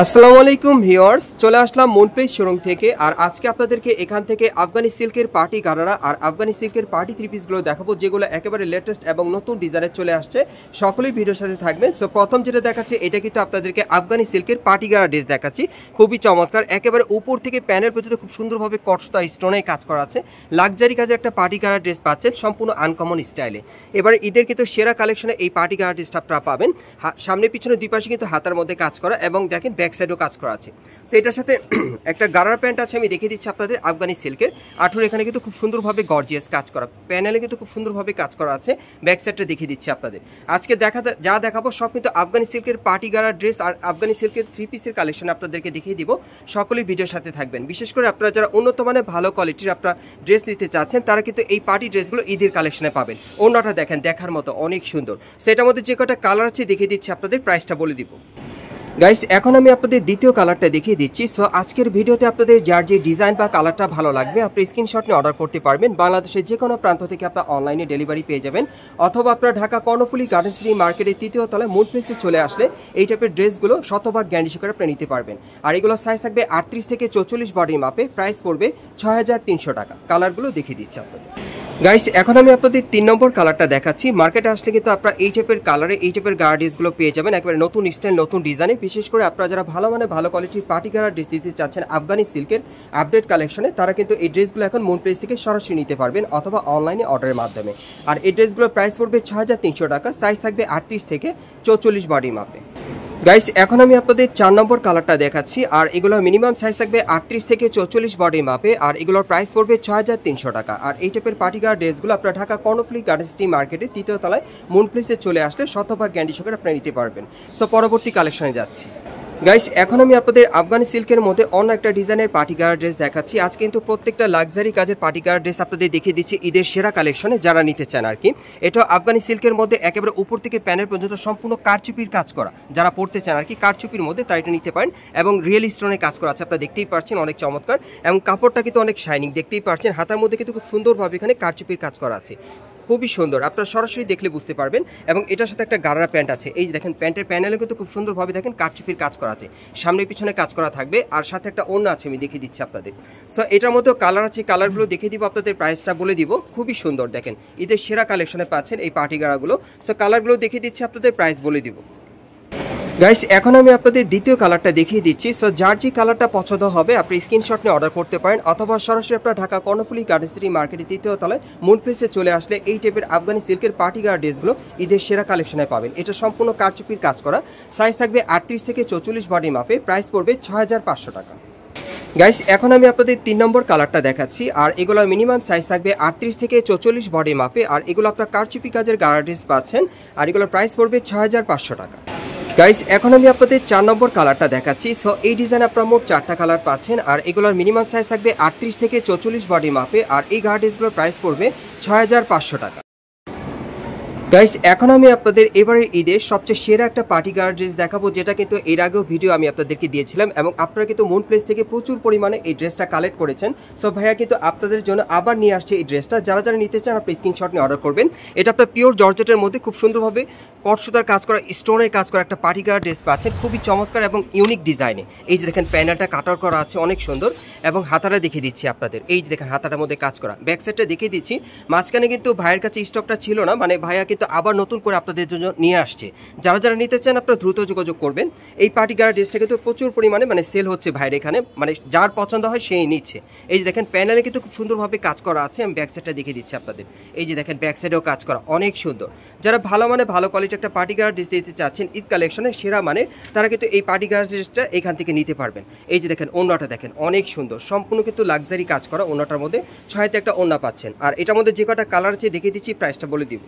আসসালামু আলাইকুম ভিউয়ার্স, চলে আসলাম মুনপ্লেস শোরুম থেকে। আর আজকে আপনাদেরকে এখান থেকে আফগানি সিল্কের পার্টি গারারা আর আফগানি সিল্কের পার্টি থ্রি পিসগুলো দেখাবো, যেগুলো একেবারে লেটেস্ট এবং নতুন ডিজাইনের চলে আসছে। সকলেই ভিডিওর সাথে থাকবেন। সো প্রথম যেটা দেখাচ্ছি, এটা কিন্তু আপনাদেরকে আফগানি সিল্কের পার্টি গারা ড্রেস দেখাচ্ছি। খুবই চমৎকার, একেবারে উপর থেকে প্যানেল পর্যন্ত খুব সুন্দরভাবে কটসতা স্টোনে কাজ করা আছে। লাক্সারি কাজের একটা পার্টি গারা ড্রেস পাচ্ছেন সম্পূর্ণ আনকমন স্টাইলে। এবার ঈদের কিন্তু সেরা কালেকশনে এই পার্টি গারা ড্রেসটা আপনারা পাবেন। সামনে পিছনে দুই পাশে কিন্তু হাতার মধ্যে কাজ করা এবং দেখেন ব্যাক সাইডও কাজ করা আছে। সো এটার সাথে একটা গারার প্যান্ট আছে, আমি দেখিয়ে দিচ্ছি আপনাদের আফগানি সিল্কের। আঠুর এখানে কিন্তু খুব সুন্দরভাবে গর্জিয়াস কাজ করা, প্যানেলে কিন্তু খুব সুন্দরভাবে কাজ করা আছে। ব্যাক সাইডটা দেখিয়ে দিচ্ছি আপনাদের। আজকে যা দেখাবো সব কিন্তু আফগানি সিল্কের পার্টি গারা ড্রেস আর আফগানি সিল্কের থ্রি পিসের কালেকশন আপনাদেরকে দেখিয়ে দিব। সকলেই ভিডিওর সাথে থাকবেন। বিশেষ করে আপনারা যারা উন্নত মানের ভালো কোয়ালিটির আপনারা ড্রেস নিতে চাচ্ছেন, তারা কিন্তু এই পার্টি ড্রেসগুলো ঈদের কালেকশনে পাবেন। অন্যটা দেখেন, দেখার মতো অনেক সুন্দর। সেটার মধ্যে যে কটা কালার আছে দেখিয়ে দিচ্ছি আপনাদের, প্রাইসটা বলে দিব। গাইস, এখন আমি আপনাদের দ্বিতীয় কালারটা দেখিয়ে দিচ্ছি। সো আজকের ভিডিওতে আপনাদের যার যে ডিজাইন বা কালারটা ভালো লাগবে, আপনি স্ক্রিনশট নিয়ে অর্ডার করতে পারবেন। বাংলাদেশের যে কোনো প্রান্ত থেকে আপনার অনলাইনে ডেলিভারি পেয়ে যাবেন, অথবা আপনার ঢাকা কর্ণফুলী গার্ডেন সিটি মার্কেটের তৃতীয় তলায় মুনপ্লেসে চলে আসলে এই টাইপের ড্রেসগুলো শতভাগ গ্যারান্টি সহকারে আপনি নিতে পারবেন। আর এগুলো সাইজ থাকবে 38 থেকে 44 বডি মাপে। প্রাইস পড়বে 6300 টাকা। কালারগুলো দেখিয়ে দিচ্ছি আপনাদের। গাইস, এখন আমি আপনাদের 3 নম্বর কালারটা দেখাচ্ছি। মার্কেটে আসলে কিন্তু আপনারা এই টাইপের কালারে এই টাইপের গারা ড্রেসগুলো পেয়ে যাবেন, একেবারে নতুন স্টাইল নতুন ডিজাইনে। বিশেষ করে আপনারা যারা ভালো ভালো কোয়ালিটির পার্টি গারা ড্রেস দিতে চাচ্ছেন আফগানি সিল্কের আপডেট কালেকশনে, তারা কিন্তু এই ড্রেসগুলো এখন মুনপ্লেস থেকে সরাসরি নিতে পারবেন, অথবা অনলাইনে অর্ডারের মাধ্যমে। আর এই ড্রেসগুলোর প্রাইস পড়বে 6300 টাকা। সাইজ থাকবে 38 থেকে 44 বডি মাপে। গাইস, এখন আমি আপনাদের 4 নম্বর কালারটা দেখাচ্ছি। আর এগুলো মিনিমাম সাইজ থাকবে 38 থেকে 44 বডি মাপে। আর এগুলোর প্রাইস পড়বে 6300 টাকা। আর এই টাইপের পার্টি গারা ড্রেসগুলো আপনারা ঢাকা কর্ণফুলী গার্ডেন সিটি মার্কেটের তৃতীয় তলায় মুনপ্লেসে চলে আসলে শতভাগ গ্যারান্টি সহকারে আপনারা নিতে পারবেন। সো পরবর্তী কালেকশনে যাচ্ছি। গাইস, এখন আমি আপনাদের আফগানি সিল্কের মধ্যে অন্য একটা ডিজাইনের পার্টি গারা ড্রেস দেখাচ্ছি। আজ কিন্তু প্রত্যেকটা লাক্সারি কাজের পার্টি গারা ড্রেস আপনাদের দেখিয়ে দিচ্ছি ঈদের সেরা কালেকশনে, যারা নিতে চান আর কি। এটা আফগানি সিল্কের মধ্যে একেবারে উপর থেকে প্যানেল পর্যন্ত সম্পূর্ণ কারচুপির কাজ করা, যারা পড়তে চান আর কি কারচুপির মধ্যে, তারা এটা নিতে পারেন। এবং রিয়েল স্টোনে কাজ করা আছে, আপনারা দেখতেই পাচ্ছেন, অনেক চমৎকার। এবং কাপড়টা কিন্তু অনেক শাইনিং, দেখতেই পাচ্ছেন। হাতার মধ্যে কিন্তু খুব সুন্দরভাবে এখানে কারচুপির কাজ করা আছে, খুবই সুন্দর। আপনারা সরাসরি দেখলে বুঝতে পারবেন। এবং এটার সাথে একটা গারারা প্যান্ট আছে। এই যে দেখেন, প্যান্টের প্যানেলে কিন্তু খুব সুন্দরভাবে দেখেন কারচুপির কাজ করা আছে, সামনে পিছনে কাজ করা থাকবে। আর সাথে একটা ওড়না আছে, আমি দেখিয়ে দিচ্ছি আপনাদের। সো এটার মধ্যেও কালার আছে, কালারগুলো দেখিয়ে দিব আপনাদের, প্রাইসটা বলে দিব। খুবই সুন্দর, দেখেন ঈদের সেরা কালেকশনে পাচ্ছেন এই পার্টি গারাগুলো। সো কালারগুলো দেখিয়ে দিচ্ছি আপনাদের, প্রাইস বলে দিব। গাইস, এখন আমি আপনাদের দ্বিতীয় কালারটা দেখিয়ে দিচ্ছি। সো যার যে কালারটা পছন্দ হবে আপনি স্ক্রিনশট নিয়ে অর্ডার করতে পারেন, অথবা সরাসরি আপনার ঢাকা কর্ণফুলী গার্ডেন সিটি মার্কেটের তৃতীয় তলায় মুনপ্লেসে চলে আসলে এই টাইপের আফগানি সিল্কের পার্টি গারা ড্রেসগুলো ঈদের সেরা কালেকশনে পাবেন। এটা সম্পূর্ণ কারচুপির কাজ করা, সাইজ থাকবে 38 থেকে 44 বডি মাপে। প্রাইস পড়বে 6500 টাকা। গাইস, এখন আমি আপনাদের 3 নম্বর কালারটা দেখাচ্ছি। আর এগুলোর মিনিমাম সাইজ থাকবে 38 থেকে 44 বডি মাপে। আর এগুলো আপনার কারচুপি কাজের গারা ড্রেস পাচ্ছেন। আর এগুলোর প্রাইস পড়বে 6500 টাকা। গাইস, এখন আমি আপনাদের 4 নম্বর কালারটা দেখাচ্ছি। সো এই ডিজাইন আপনারা মোট 4টা কালার পাচ্ছেন। আর এগুলোর মিনিমাম সাইজ থাকবে 38 থেকে 44 বডি মাপে। আর এই গারা ড্রেসগুলোর প্রাইস পড়বে 6500 টাকা। গাইস, এখন আমি আপনাদের এবারের ঈদের সবচেয়ে সেরা একটা পার্টি গারা ড্রেস দেখাবো, যেটা কিন্তু এর আগেও ভিডিও আমি আপনাদেরকে দিয়েছিলাম। এবং আপনারা কিন্তু মুনপ্লেস থেকে প্রচুর পরিমাণে এই ড্রেসটা কালেক্ট করেছেন। সো ভাইয়া কিন্তু আপনাদের জন্য আবার নিয়ে আসছে এই ড্রেসটা। যারা যারা নিতে চান আপনি স্ক্রিনশট নিয়ে অর্ডার করবেন। এটা আপনার পিওর জর্জেটের মধ্যে খুব সুন্দরভাবে কটসুতার কাজ করা, স্টোনের কাজ করা একটা পার্টি গারা ড্রেস পাচ্ছেন, খুবই চমৎকার এবং ইউনিক ডিজাইনে। এই যে দেখেন, প্যানেলটা কাটার করা আছে, অনেক সুন্দর। এবং হাতাটা দেখিয়ে দিচ্ছি আপনাদের, এই যে দেখেন হাতাটার মধ্যে কাজ করা। ব্যাক সাইডটা দেখিয়ে দিচ্ছি। মাঝখানে কিন্তু ভাইয়ের কাছে স্টকটা ছিল না, মানে ভাইয়া কিন্তু আবার নতুন করে আপনাদের জন্য নিয়ে আসছে। যারা যারা নিতে চান আপনারা দ্রুত যোগাযোগ করবেন। এই পার্টি গারা ড্রেসটা কিন্তু প্রচুর পরিমাণে মানে সেল হচ্ছে ভাইয়ের এখানে, মানে যার পছন্দ হয় সেই নিচ্ছে। এই যে দেখেন, প্যানেলে কিন্তু খুব সুন্দরভাবে কাজ করা আছে। আমি ব্যাক সাইডটা দেখিয়ে দিচ্ছি আপনাদের। এই যে দেখেন, ব্যাক সাইডেও কাজ করা, অনেক সুন্দর। যারা ভালো কোয়ালিটির একটা পার্টি গারা ড্রেস দিতে চাচ্ছেন ঈদ কালেকশনে সেরা মানে, তারা কিন্তু এই পার্টি গারা ড্রেসটা এখান থেকে নিতে পারবেন। এই যে দেখেন, ওড়নাটা দেখেন, অনেক সুন্দর, সম্পূর্ণ কিন্তু লাক্সারি কাজ করা। ওড়নাটার মধ্যে 6তে একটা ওড়না পাচ্ছেন। আর এটার মধ্যে যে কটা কালার আছে দেখিয়ে দিচ্ছি, প্রাইসটা বলে দিব।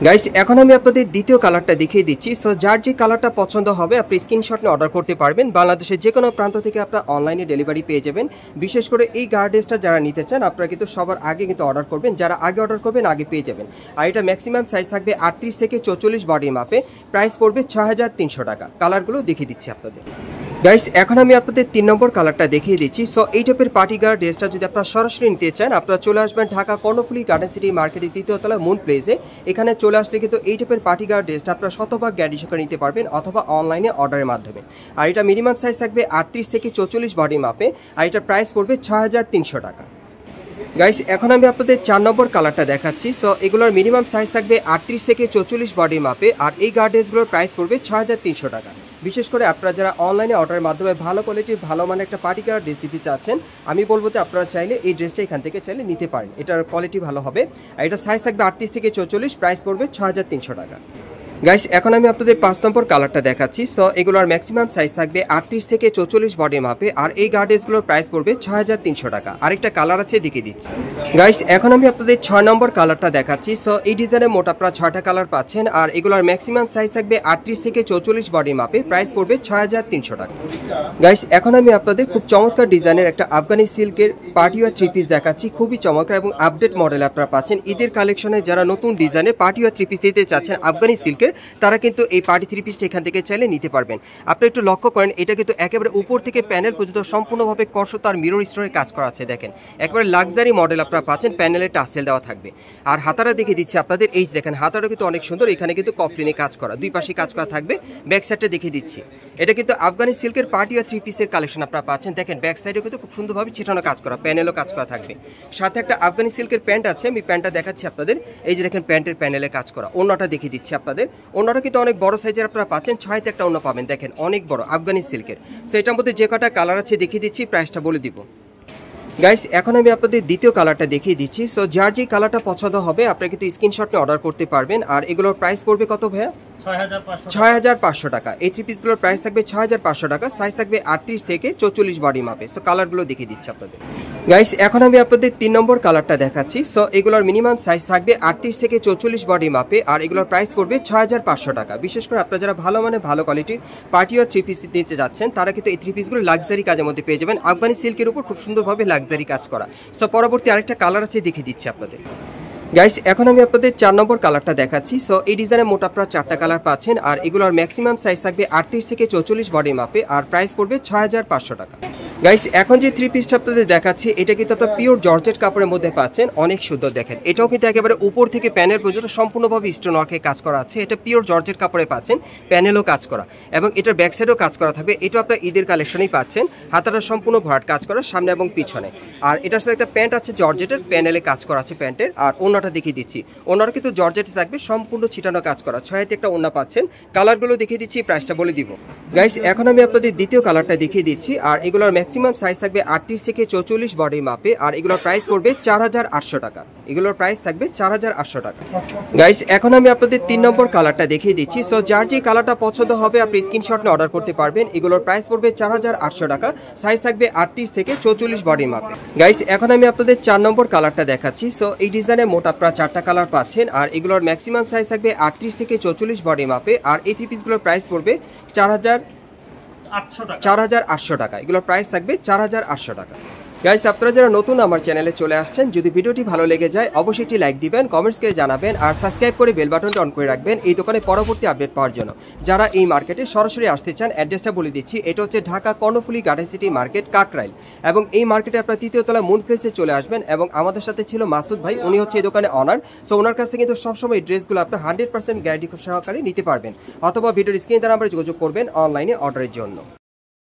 গাইস, এখন আমি আপনাদের দ্বিতীয় কালারটা দেখিয়ে দিচ্ছি। সো যার যে কালারটা পছন্দ হবে আপনি স্ক্রিনশট নিয়ে অর্ডার করতে পারবেন। বাংলাদেশের যে কোনো প্রান্ত থেকে আপনারা অনলাইনে ডেলিভারি পেয়ে যাবেন। বিশেষ করে এই গারা ড্রেসটা যারা নিতে চান আপনারা কিন্তু সবার আগে কিন্তু অর্ডার করবেন, যারা আগে অর্ডার করবেন আগে পেয়ে যাবেন। আর এটা ম্যাক্সিমাম সাইজ থাকবে 38 থেকে 44 বডি মাপে। প্রাইস পড়বে 6300 টাকা। কালারগুলো দেখিয়ে দিচ্ছি আপনাদের। গাইস এখন আমি আপনাদের 3 নম্বর কালারটা দেখিয়ে দিচ্ছি। সো এই টাইপের পার্টি গার্ড ড্রেসটা যদি আপনারা সরাসরি নিতে চান, আপনারা চলে আসবেন ঢাকা কর্ণফুলী গার্ডেন সিটি মার্কেটের 3য় তলা মুন প্লেসে। এখানে চলে আসলে কিন্তু এই টাইপের পার্টি গার্ড ড্রেসটা আপনারা শতভাগ গ্যারান্টি সহকারে নিতে পারবেন, অথবা অনলাইনে অর্ডারের মাধ্যমে। আর এটা মিনিমাম সাইজ থাকবে 38 থেকে 44 বডি মাপে, আর এটার প্রাইস পড়বে 6300 টাকা। গাইস এখন আমি আপনাদের 4 নম্বর কালারটা দেখাচ্ছি। সো এগুলোর মিনিমাম সাইজ থাকবে 38 থেকে 44 বডি মাপে, আর এই গার্ড ড্রেসগুলোর প্রাইস পড়বে 6300 টাকা। বিশেষ করে আপনারা যারা অনলাইনে অর্ডারের মাধ্যমে ভালো কোয়ালিটির ভালো মানের একটা পার্টি গার্ড ড্রেস দিতে চাচ্ছেন, আমি বলবো যে আপনারা চাইলে এই ড্রেসটা এখান থেকে চাইলে নিতে পারেন, এটার কোয়ালিটি ভালো হবে। আর এটা সাইজ থাকবে 38 থেকে 44, প্রাইস পড়বে 6300 টাকা। গাইস এখন আমি আপনাদের 5 নম্বর কালারটা দেখাচ্ছি। সো এগুলোর ম্যাক্সিমাম সাইজ থাকবে 38 থেকে 44 বডি মাপে, আর এই গার্ড ড্রেসগুলোর প্রাইস পড়বে 6300 টাকা। আরেকটা কালার আছে, দেখিয়ে দিচ্ছি। গাইস এখন আমি আপনাদের 6 নম্বর কালারটা দেখাচ্ছি। সো এই ডিজাইনের মোট আপনারা 6টা কালার পাচ্ছেন, আর এগুলোর ম্যাক্সিমাম সাইজ থাকবে 38 থেকে 44 বডি মাপে, প্রাইস পড়বে 6300 টাকা। গাইস এখন আমি আপনাদের খুব চমৎকার ডিজাইনের একটা আফগানি সিল্কের পার্টিওয়ার 3 পিস দেখাচ্ছি, খুবই চমৎকার এবং আপডেট মডেল আপনারা পাচ্ছেন। ঈদের কালেকশনে যারা নতুন ডিজাইনের পার্টিওয়ার 3 পিস দিতে চাচ্ছেন আফগানি সিল্কের, তারা কিন্তু এই পার্টি 3 পিসটা এখান থেকে চাইলে নিতে পারবেন। আপনি একটু লক্ষ্য করেন, এটা কিন্তু একেবারে উপর থেকে প্যানেল পর্যন্ত সম্পূর্ণভাবে কর্ষতার মিরর স্টোনের কাজ করা আছে। দেখেন একেবারে লাক্সারি মডেল আপনারা পাচ্ছেন, প্যানেলে টাসেল দেওয়া থাকবে। আর হাতারা দেখিয়ে দিচ্ছি আপনাদের, এই দেখেন হাতাটা কিন্তু অনেক সুন্দর, এখানে কিন্তু কফলিনে কাজ করা, দুই পাশে কাজ করা থাকবে। ব্যাক সাইডটা দেখিয়ে দিচ্ছি, এটা কিন্তু আফগানি সিল্কের পার্টিওয়ার 3 পিসের কালেকশন আপনারা পাচ্ছেন। দেখেন ব্যাক সাইডে কিন্তু খুব সুন্দরভাবে ছিটানো কাজ করা, প্যানেলও কাজ করা থাকবে। সাথে একটা আফগানি সিল্কের প্যান্ট আছে, আমি প্যান্টটা দেখাচ্ছি আপনাদের। এই যে দেখেন প্যান্টের প্যানেলে কাজ করা। ওড়নাটা দেখিয়ে দিচ্ছি আপনাদের, ওড়নাটা কিন্তু অনেক বড় সাইজের আপনারা পাচ্ছেন, 6তে একটা ওড়না পাবেন, দেখেন অনেক বড় আফগানি সিল্কের। সো এটার মধ্যে যে কটা কালার আছে দেখিয়ে দিচ্ছি, প্রাইসটা বলে দিব। গাইস এখন আমি আপনাদের দ্বিতীয় কালারটা দেখিয়ে দিচ্ছি। সো যার যে কালারটা পছন্দ হবে আপনারা কিন্তু স্ক্রিনশট নিয়ে অর্ডার করতে পারবেন। আর এগুলোর প্রাইস পড়বে কত ভাইয়া? 6500 টাকা। এই 3 পিসগুলোর প্রাইস থাকবে 6500 টাকা, সাইজ থাকবে 38 থেকে 44 বডি মাপে। সো কালারগুলো দেখিয়ে দিচ্ছি আপনাদের। গাইস এখন আমি আপনাদের 3 নম্বর কালারটা দেখাচ্ছি। সো এগুলোর মিনিমাম সাইজ থাকবে 38 থেকে 44 বডি মাপে, আর এগুলোর প্রাইস পড়বে 6500 টাকা। বিশেষ করে আপনারা যারা ভালো মানে ভালো কোয়ালিটির পার্টিওয়ার 3 পিস নিতে যাচ্ছেন, তারা কিন্তু এই 3 পিসগুলো লাক্সারি কাজের মধ্যে পেয়ে যাবেন, আফগানি সিল্কের উপর খুব সুন্দরভাবে লাক্সারি কাজ করা। সো পরবর্তী আরেকটা কালার আছে, দেখিয়ে দিচ্ছি আপনাদের। গাইস এখন আমি আপনাদের 4 নম্বর কালারটা দেখাচ্ছি। সো এই ডিজাইনের মোট আপনারা 4টা কালার পাচ্ছেন, আর এগুলোর ম্যাক্সিমাম সাইজ থাকবে 38 থেকে 44 বডি মাপে, আর প্রাইস পড়বে 6500 টাকা। গাইস এখন যে 3 পিসটা আপনাদের দেখাচ্ছি, এটা কিন্তু আপনারা পিওর জর্জেট কাপড়ের মধ্যে পাচ্ছেন, অনেক সুন্দর। দেখেন এটাও কিন্তু একেবারে উপর থেকে প্যানেল পর্যন্ত সম্পূর্ণভাবে স্টোন ওয়ার্কে কাজ করা আছে। এটা পিওর জর্জেট কাপড়ে পাচ্ছেন, প্যানেলও কাজ করা, এবং এটার ব্যাক সাইডেও কাজ করা থাকবে। এটা আপনারা ঈদের কালেকশনেই পাচ্ছেন, হাতাটা সম্পূর্ণ ভরাট কাজ করা সামনে এবং পিছনে। আর এটার সাথে একটা প্যান্ট আছে জর্জেটের, প্যানেলে কাজ করা আছে প্যান্টের। আর ওড়নাটা দেখিয়ে দিচ্ছি, ওড়নাটা কিন্তু জর্জেটে থাকবে, সম্পূর্ণ ছিটানো কাজ করা। 6তে একটা ওড়না পাচ্ছেন। কালারগুলো দেখিয়ে দিচ্ছি, প্রাইসটা বলে দিব। গাইস এখন আমি আপনাদের দ্বিতীয় কালারটা দেখিয়ে দিচ্ছি, আর এগুলোর ম্যাক্সিমাম সাইজ থাকবে 38 থেকে 44 বডি মাপে, আর এগুলোর প্রাইস পড়বে 4800 টাকা। এগুলোর প্রাইস থাকবে 4800 টাকা। গাইস এখন আমি আপনাদের 3 নম্বর কালারটা দেখিয়ে দিচ্ছি। সো যার যে কালারটা পছন্দ হবে আপনি স্ক্রিনশট নিয়ে অর্ডার করতে পারবেন। এগুলোর প্রাইস পড়বে 4800 টাকা, সাইজ থাকবে 38 থেকে 44 বডি মাপে। গাইস এখন আমি আপনাদের 4 নম্বর কালারটা দেখাচ্ছি। সো এই ডিজাইনে মোট আপনারা 4টা কালার পাচ্ছেন, আর এগুলোর ম্যাক্সিমাম সাইজ থাকবে 38 থেকে 44 বডি মাপে, আর এই 3 পিসগুলোর প্রাইস পড়বে 4800 টাকা। এগুলোর প্রাইস থাকবে 4800 টাকা। গাইস আপনারা যারা নতুন আমার চ্যানেলে চলে আসছেন, যদি ভিডিওটি ভালো লেগে যায় অবশ্যই একটি লাইক দিবেন, কমেন্টস করে জানাবেন, আর সাবস্ক্রাইব করে বেল বাটনটা অন করে রাখবেন এই দোকানে পরবর্তী আপডেট পাওয়ার জন্য। যারা এই মার্কেটে সরাসরি আসতে চান, অ্যাড্রেসটা বলে দিচ্ছি। এটা হচ্ছে Dhaka Karnaphuli garden city market, Kakrail. এবং এই মার্কেটে আপনারা 3য় তলা মুন প্লেসে চলে আসবেন। এবং আমাদের সাথে ছিল মাসুদ ভাই, উনি হচ্ছে এই দোকানে অনার। সো ওনার কাছ থেকে কিন্তু সবসময় এই ড্রেসগুলো আপনি 100% গ্যারান্টি সহকারে নিতে পারবেন, অথবা ভিডিওর স্ক্রিনে দ্বারা আমরা যোগাযোগ করবেন অনলাইনে অর্ডারের জন্য।